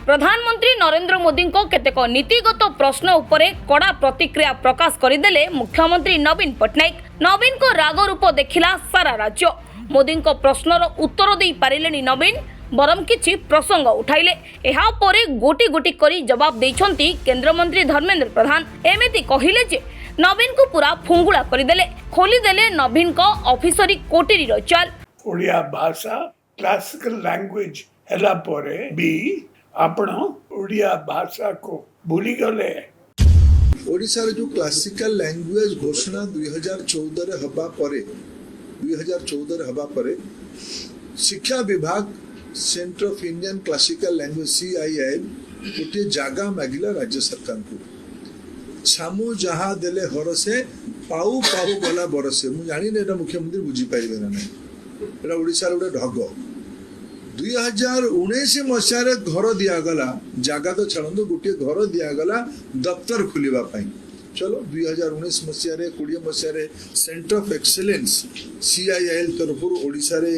प्रधानमंत्री नरेंद्र मोदी को केतेक नीतिगत प्रश्न उपरे कड़ा प्रतिक्रिया प्रकाश करदेले मुख्यमंत्री नवीन पट्टनायक। नवीन को राग रूप देखिला सारा राज्य। मोदी को प्रश्नर उत्तर दे पारिले नवीन, बरम किछि प्रसंग उठाइले। एहा परे गोटी गोटी करी जवाब देछंती केंद्रमंत्री धर्मेंद्र प्रधान। एमिति कहिले जे नवीन को पूरा फुंगुला करदेले, खोलीदेले नवीन को ऑफिसरी कोटेरी चाल। ओडिया भाषा क्लासिकल लैंग्वेज हैला परे भी आपण ओडिया भाषा को भूली गले। ओडिशा जो क्लासिकल लैंग्वेज घोषणा 2014 रे हबा परे शिक्षा विभाग centre of Indian classical language CIL गोटे जगह मागिला राज्य सरकार को। छामु जहा देले हरसे पाऊ पाऊ गला बरसे। मु जानि ने एटा मुख्यमंत्री बुझी पाइबे ना नै। एटा ओडिशा रे ढग 2019 मसीह घर दिगला जगह तो छाड़ू गोटे घर दिगला दफ्तर खोलिबा पाई। चलो 2019 मसीह 20 मसीह सेंटर ऑफ एक्सीलेंस CIL तरफ ओडिशा रे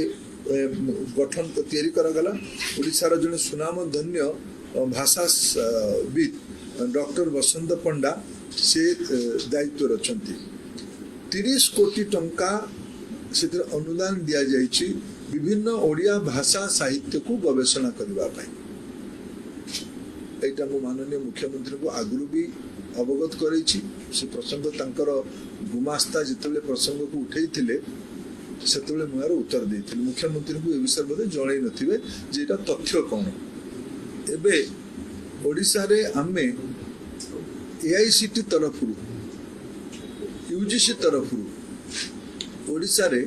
गठन तैयारी करागला। ओडिशार जने सुनाम धन्य भाषाविद डॉक्टर वसंत पंडा से दायित्व रचंती। 30 कोटी टंका से अनुदान दिया जाइछि विभिन्न ओडिया भाषा साहित्य को गवेषणा करबा पाई। एटा मो माननीय मुख्यमंत्री को आगुरु भी अवगत करैछि। से प्रसंग तांकर गुमास्ता जितले प्रसंग को उठैथिले सेतले मुआर उत्तर देथिले। मुख्यमंत्री को ए विषय बदे जणाई नथिबे जे एटा तथ्य कोन। एबे ओडिशा रे आमे AICT तरफरु UGC तरफरु ओडिशा रे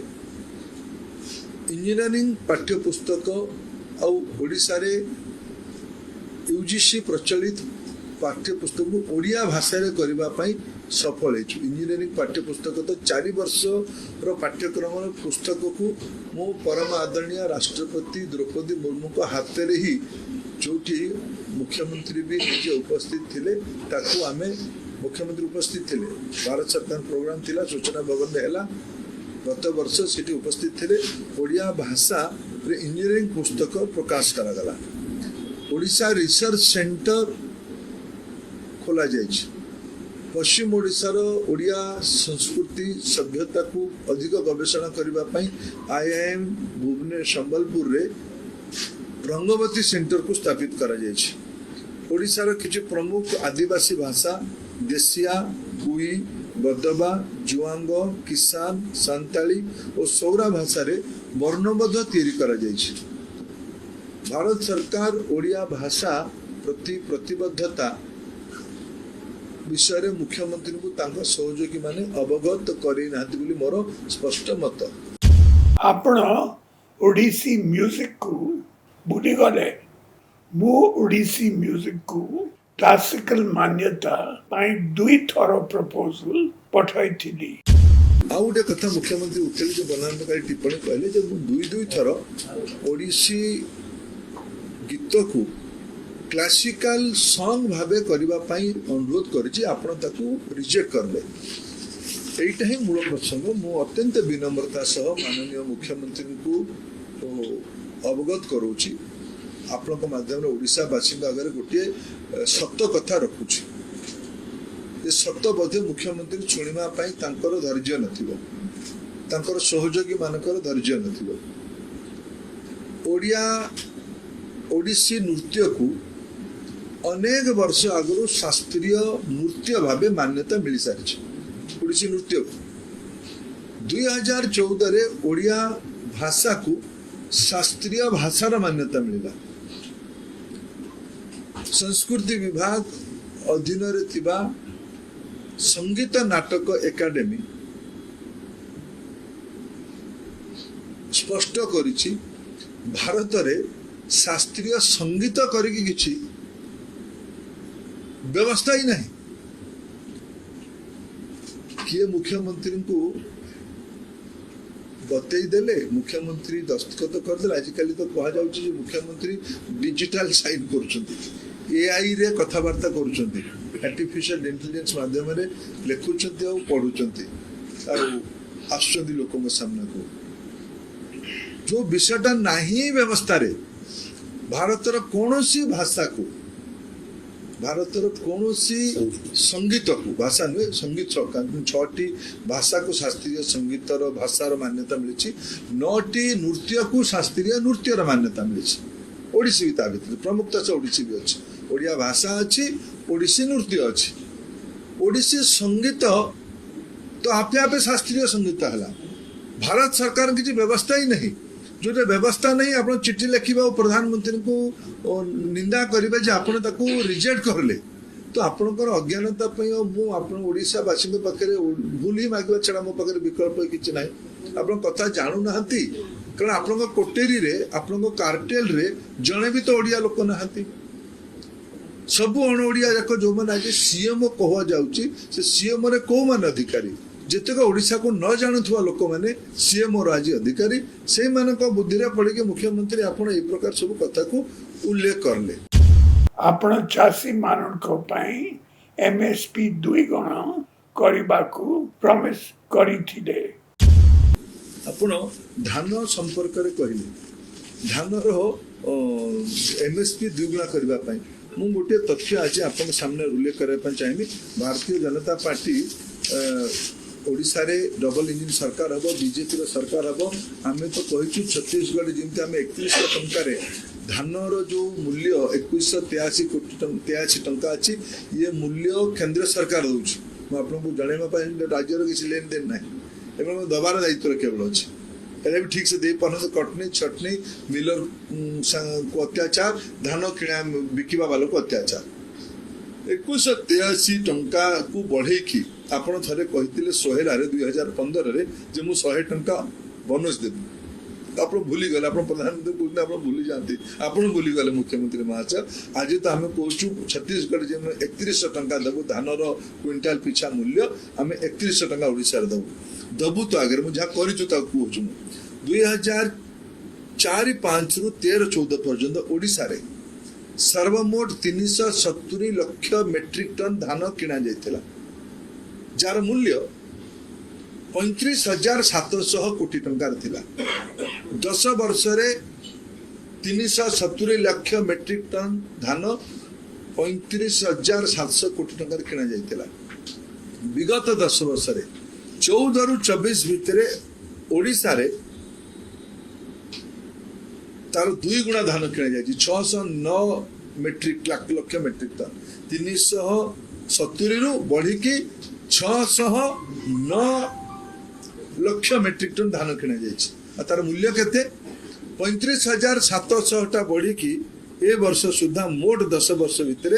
इंजीनियरिंग पाठ्य पुस्तक आउ ओडिशा रे UGC प्रचलित पाठ्य पुस्तक को ओडिया भाषा रे करबा पई सफल है। इंजीनियरिंग पाठ्य पुस्तक तो 4 वर्ष रो पाठ्यक्रम पुस्तक को मो परम आदरणीय राष्ट्रपति द्रौपदी मुर्मू को हाथ रे ही जोठी मुख्यमंत्री भी निजे उपस्थित थिले ताकू आमे मुख्यमंत्री उपस्थित थिले। भारत सरकार प्रोग्राम थिला सूचना भवन में हैला गत वर्ष सिटी उपस्थित थिले। ओडिया भाषा रे इंजीनियरिंग पुस्तक प्रकाश करागला। ओडिशा रिसर्च सेंटर खोला जाइछ। पश्चिम ओडिशार ओडिया संस्कृति सभ्यता को अधिक गवेषणा करबा पई IIM भुवनेश्वर संबलपुर रे रंगवती सेंटर को स्थापित करा जाइछ। ओडिशार किछि प्रमुख आदिवासी भाषा देसिया, कुई, गदबा, जुआंग, किसान, सांताली और सौरा भाषा रे वर्णबद्ध तैयारी करा जाइछ। भारत सरकार ओडिया भाषा प्रति प्रतिबद्धता विषय मुख्यमंत्री को तांका सहयोगी माने अवगत करी नाथि बोली मोर स्पष्ट मत। आपण ओडिसी म्यूजिक को भूली गले। मु ओडिसी म्यूजिक को क्लासिकल मान्यता पाई 2 थर प्रपोजल पठाई थिली। आ गोटे कथा मुख्यमंत्री उठेली जो बनानकारी टिप्पणी कहले जे 2 थर ओडिसी गीत को क्लासिकल सॉन्ग भावे करबा पई अनुरोध करिछि। आपण ताकू रिजेक्ट करले। एइटा ही मूल प्रसंग। मु अत्यंत विनम्रता सह माननीय मुख्यमंत्री को अवगत करूछि। आपनक माध्यम रे ओडिशा वासी आगे गोटे सत्य कथा रखुछि। ये सत्य बोधे मुख्यमंत्री सुनिबा पई तांकर धैर्य नथिबो, तांकर सहयोगी मानकर धैर्य नथिबो। ओडिसी नृत्य को अनेक वर्ष आगु शास्त्रीय नृत्य भावे मान्यता मिल सारी। ओडिसी नृत्य को 2014 रे ओडिया भाषा को शास्त्रीय भाषार मान्यता मिला। संस्कृति विभाग अधीन रे थिबा संगीत नाटक एकाडेमी स्पष्ट करिछि भारत रे शास्त्रीय संगीत करिकी किछि व्यवस्था ही नहीं। किए मुख्यमंत्री को बतई देले, मुख्यमंत्री दस्तखत करदे। आजिकल तो कहा जाउछि जे मुख्यमंत्री डिजिटल साइन करूछंती, AI रे कथावार्ता करूछंती, आर्टिफिशियल इंटेलिजेंस माध्यम रे लेखुछंती और पढुछंती और आछंती लोकन सामना को। जो विषयटा नहीं व्यवस्था रे भारतर कौनसी भाषा को भारतर कौनसी संगीत को भाषा नुहे संगीत छटी भाषा को शास्त्रीय संगीतर भाषार मान्यता मिली 9टी नृत्य को शास्त्रीय नृत्यर मान्यता मिली ओडिसी भी ता भीतर प्रमुखता से ओडिसी भी अच्छी ओडिया भाषा अच्छी ओडिसी नृत्य अच्छी ओडिसी संगीत तो आपे आपे शास्त्रीय संगीत है भारत सरकार की व्यवस्था ही नहीं जो व्यवस्था नहीं आप चिठी लिखा और प्रधानमंत्री को निंदा करेंगे जे आप रिजेक्ट करले तो आपंकर अज्ञानता ओडावासी पाखे भूल ही मांगे छड़ा मो पाखे विकल्प किसी ना आप कथा जानू ना कारण आप कोटेरी रे आप कार्टेल रे जड़े भी तो ओडिया लोक ना सबू अण ओडिया जाक जो मैंने आज सीएम कह जाऊँगी से सीएम रे कौ मान अधिकारी जितक ओडिशा को न जानुवा लोक मैंने सीएम आज अधिकारी से बुद्धि पड़े मुख्यमंत्री आपण ए प्रकार सब कथा को उल्लेख करले आपण चाषी मानक एमएसपी 2 गुण करने को प्रॉमिस करथिले आपण धान संपर्क रे कहले धान रो एमएसपी 2 गुणा करने मु गोटे तथ्य आज आपन सामने उल्लेख करबा चाहिए भारतीय जनता पार्टी ओडिशा रे डबल इंजिन सरकार हम बीजेपी सरकार हम आम तो कही छत्तीसगढ़ जमी आम 3100 टंकार धान जो मूल्य 2183 कोटी 83 टंका अच्छी ये मूल्य केंद्र सरकार दूसरी आपको जनवाई राज्यर किसी लेन देन ना एवं दबार दायित्व केवल अच्छी भी ठीक से दे पार तो कटनी छटनी मिलर को अत्याचार धान किणा बिकवा वालों को अत्याचार 2183 टंका को बढ़े आपण थे कहते 100 2015 जे मु 100 टंका बोनस देवी आप भूली गले प्रधानमंत्री कहते आप भूली जाती आप भूली गले मुख्यमंत्री महाशय आज तो आम कहूँ छत्तीसगढ़ जे 3100 टंका देवु धान क्विंटाल पिछा मूल्य आम 3100 टंका ओडिशा दबु तो आगे मुझे जहाँ कहूँ 2004-5 रु 13-14 पर्यंत ओडिशा रे सर्वमोट 370 लाख मेट्रिक टन धान किना जाइथिला जार मूल्य 35,700 कोटी टंकार थिला 10 वर्ष रे 370 लाख मेट्रिक टन धान 35,700 कोटी टंकार किना जाइथिला विगत 10 वर्ष रे 14 रु 24 भितर ओडिशा रे तार 2 गुणा धान किना जाइछि 609 मेट्रिक लाख मेट्रिक टन 370 रु बढ़ी की 609 लाख मेट्रिक टन धान किना जाइछि तार मूल्य केते 35,700 टा बढ़ी की ए वर्ष सुधा मोट 10 वर्ष भितर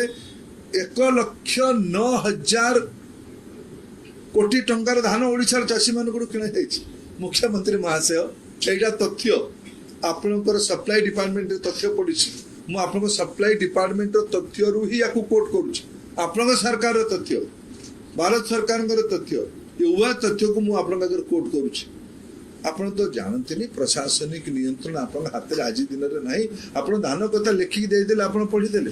1,09,000 कोटी टंकार धान ओडिशार चाषी मान किना जाइछि मुख्यमंत्री महाशय एटा तथ्य आपनकर सप्लाई डिपार्टमेंट तथ्य पड़ी मुझे सप्लाई डिपार्टमेंट तथ्य रु ही याकू कोट करुच्ची आपन सरकार तथ्य भारत सरकार तथ्य ये उभय तथ्य को मुझे कोट करुच्ची आपन तो जानते नहीं प्रशासनिक नियंत्रण आपन हाथ में आज दिन में नहीं आप धान कथा लिखिक देदेले आप पढ़ीदेले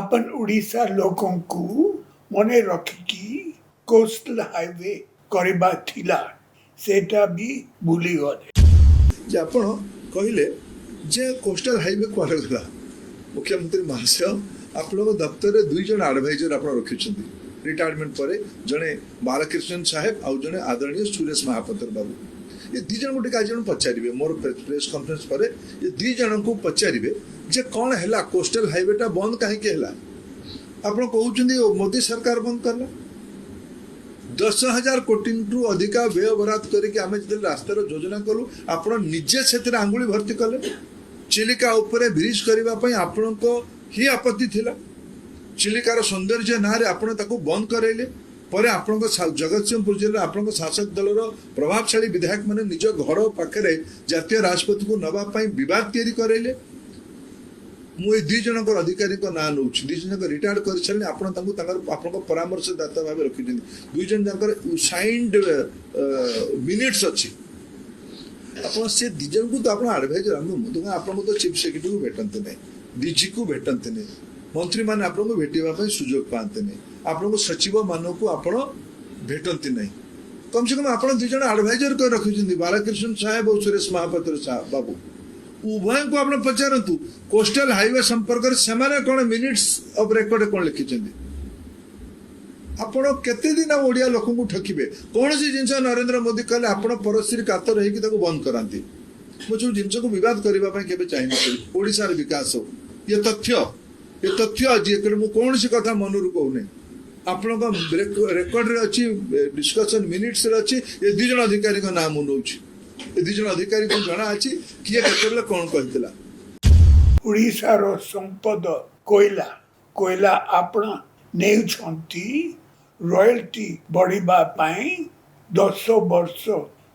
आपन उड़ीसा लोकों को मने रखिकी कोस्टल हाईवे करबा थिला सेटा भी भूली गले जे आपण कहले जे कोस्टल हाईवे कुआडे गला मुख्यमंत्री महाशय आपन दफ्तर रे 2 जन एडवाइजर आप रखिछंती रिटायरमेंट पर जने बालकृष्ण साहेब आउ जने आदरणीय सुरेश महापात्र बाबू ये 2 जन गोटे आज पचारे मोर प्रेस कॉन्फ्रेंस पर ये 2 जन को पचारे जे कौन है कोस्टल हाईवे टा बंद कहीं आप कहते मोदी सरकार बंद करला 10,000 कोटी रु अधिक व्यय बराद करके आम जो रास्तार योजना कलु आप निजे से आंगुली भर्ती कले चिलिका उपरे ब्रिज करने आपण ही आपत्ति थिला चिलिकार सौंदर्य ना आपण बंद करैले पर आपण जगतसिंहपुर जिले आपण शासक दलर प्रभावशाली विधायक मैंने निज घर पाखे जातीय राजपथ को नवाई बद या मुझे 2 जन अधिकारी ना नौ 2 जन रिटायर्ड कर सारे आप परामर्शदाता भाव रखी 2 जन साइंड मिनिट्स अच्छी आप से 2 जन को तो आप एडभाइजर आप तो चीफ सेक्रेटरी को भेटते नहीं डीजी को भेटते नहीं मंत्री मैंने आपको भेटा सुजोग पाते नहीं आप सचिव मान को आप भेटती नहीं कम से कम आप 2 जन एडभाइजर कर रखी बालकृष्ण साहेब और सुरेश महापात्र साहब बाबू उभय को आप पचारतु कोस्टल हाईवे संपर्क से कौन मिनिट्स ऑफ रेकॉर्ड कौन लिखिं आपण केते दिन ओडिया लोक को ठकिबे कौन सी जिनस नरेंद्र मोदी कहले आपण परस्त्री कातर रही बंद कराती मो जो जिनस को विवाद करने के चाहिए ओडिशार विकास हो ये तथ्य आज मु कौन सी कथा मनरू कहूनी आपण रेकर्ड रे अच्छी डिस्कशन मिनिट्स रे अच्छी ये दुई जन अधिकारी का नाम नौ ये दुई जन अधिकारी को जना अच्छी किए केते कौन कहला ओडिशार संपद कोयला कोयला आपण नेउछंती रॉयल्टी बढ़िबा पाई 10 वर्ष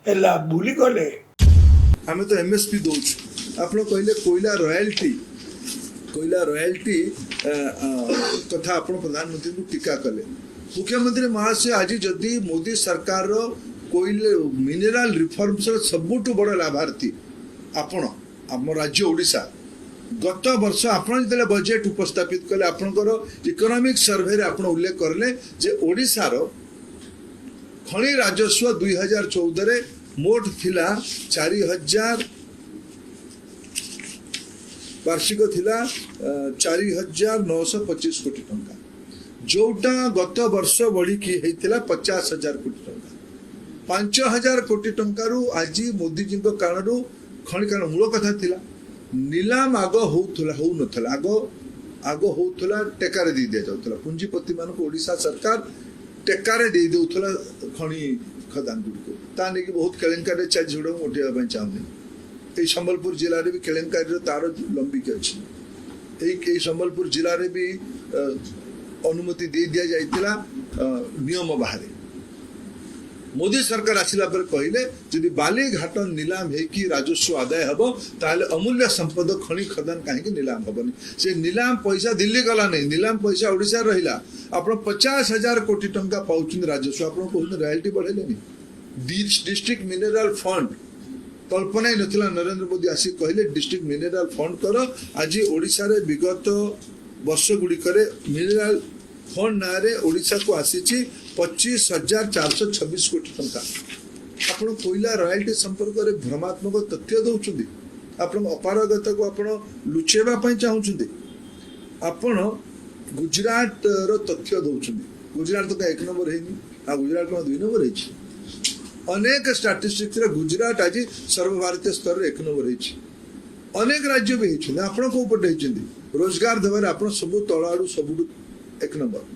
हैला भूली गले आम तो एमएसपी दौर आप कहले कोयला रॉयल्टी कथा आप प्रधानमंत्री को टीका कले मुख्यमंत्री महाशय आज जदि मोदी सरकार कोयले मिनेराल रिफॉर्म्स सबुठ बड़ लाभार्थी आपण आम राज्य ओडिशा गत वर्ष आपण जो बजेट उपस्थापित कले आपणकर इकोनॉमिक सर्वे रे आपण उल्लेख करले जे ओडिशार खनि राजस्व 2014 रे मोट थिला 4000 वार्षिक थिला 4925 कोटी टंका जोटा गत वर्ष बढ़ी की हेतिला 50,000 कोटी टंका 5,000 कोटी टंका रु आज मोदी जी को कारण खनि कारण मूल कथा थिला नीलाम आग होउनथला आग होउथला टेकारे दे दिया जाउथला पूंजीपति मान को ओडिशा सरकार टेकारे दे देउथला खनि खदान गुडी ता ने कि बहुत केलेंकारी चार्ज जोड़ उठेबा पई चाहने ए संबलपुर जिल्ला रे भी केलेंकारी रो तार लंबी के अछि ए संबलपुर जिल्ला रे भी अनुमति दे दिया जाइतिला नियम बाहरे मोदी सरकार आसिला पर कहले जदि बाली घाट नीलाम है कि राजस्व आदाय हबो ताले अमूल्य संपद खनि खदान काहे नीलाम हबनी से नीलाम पैसा दिल्ली गला नहीं नीलाम पैसा ओडिसा रहिला आपण 50,000 कोटी टंका पाउछन राजस्व आपण कहउन रॉयल्टी बढ़ेले नहीं डिस्ट्रिक्ट मिनरल फंड कल्पना ही नथिला नरेंद्र मोदी आसी कहले डिस्ट्रिक्ट मिनरल फंड कर आज ओडिसा रे विगत वर्ष गुडी करे मिनरल फंड नारे ओडिसा को आसीची 25,426 कोटी टंका आपण कोयला रॉयल्टी संपर्क रे भ्रमात्मक तथ्य दउछुंदी आपण अपारगता को आपण लुचेबा पई चाहुछुंदी आपण गुजरात रो तथ्य दउछुंदी गुजरात तो एक नंबर हेनी आ गुजरात को 2 नंबर हेची अनेक स्टैटिस्टिक्स रे गुजरात आज सर्वभारतीय स्तर रे 1 नंबर हेची अनेक राज्य भी हेची आपण को ऊपर हेचंदी रोजगार देवर आपण सब तळाडू सब 1 नंबर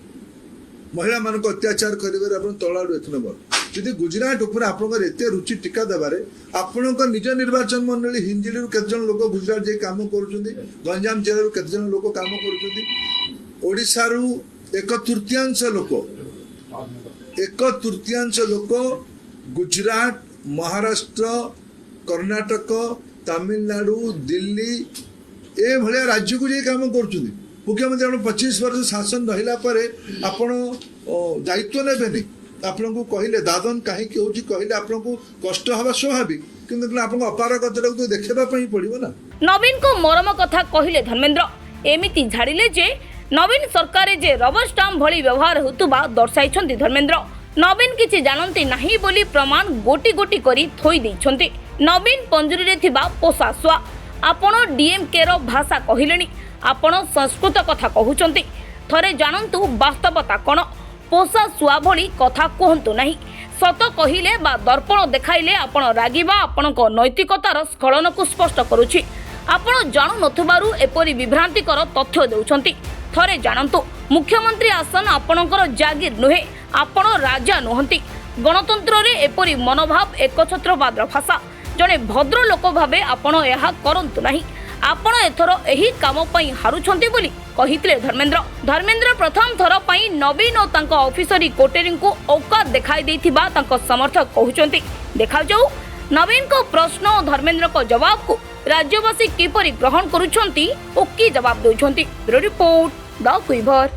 महिला मान को अत्याचार करिवे आपण तळाडू 1 नंबर जदि गुजरात ऊपर आपनकर एते रुचि टीका देबारे आपनकर निज निर्वाचन मंडली हिंजिलु केते जन लोक गुजरात जे काम करूछंदी गंजाम जिल्ला केते जन लोक काम करूछंदी ओडिसा रु 1/3 लोक गुजरात महाराष्ट्र कर्नाटक तमिलनाडु दिल्ली ए भलिया राज्य को जे काम करूछंदी मुख्यमंत्री आप 25 वर्ष शासन रहिला परे आपण दायित्व नेबेनी आपण को कहले दादन कहीं कहले आपण को कष्ट हवा स्वाभाविक किंतु आपण अपारगता तो देखबा पई पड़िबो ना नवीन को मरम कथा कहिले धर्मेंद्र एमिति झाड़िले जे नवीन सरकार जे रबर स्टाम्प भली व्यवहार होतुबा दर्शाइछंती धर्मेंद्र नवीन किछि जानंती नाही बोली प्रमाण गोटी गोटी करी थोई दैछंती नवीन पंजुरी रे थिबा पोसासुआ आपण डीएमके रो भाषा कहिलेनी आपण संस्कृत कथा कहउचंती थरे जानंतु वास्तवता कोन पोसा सुआ भली कथा कहंतु नाही सत कहिले बा दर्पण देखाइले आपण रागिबा आपणक नैतिकतार स्खलन को स्पष्ट करूछि आपण जानु नथुबारु एपरि विभ्रांतिकर तथ्य देउछंती थरे जानंतु मुख्यमंत्री आसन आपणकर जागीर नुहे आपण राजा नुहंती गणतंत्र रे एपरि मनोभाव एकछत्रवादर भाषा जने भद्र लोक भाबे आपण एहा करंतु नाही आपण एथर एही काम पई हारुछंती बोली कहितले धर्मेंद्र प्रथम थर पई नवीन और तांको ऑफिसरी कोटेरी को औकात देखाई देथिबा तांको समर्थक कहउचंती देखा जाऊ नवीन को प्रश्न और धर्मेंद्र को जवाब को राज्यवासी किपरि ग्रहण करूछंती ओ की जवाब दोछंती। Report the क्विभर।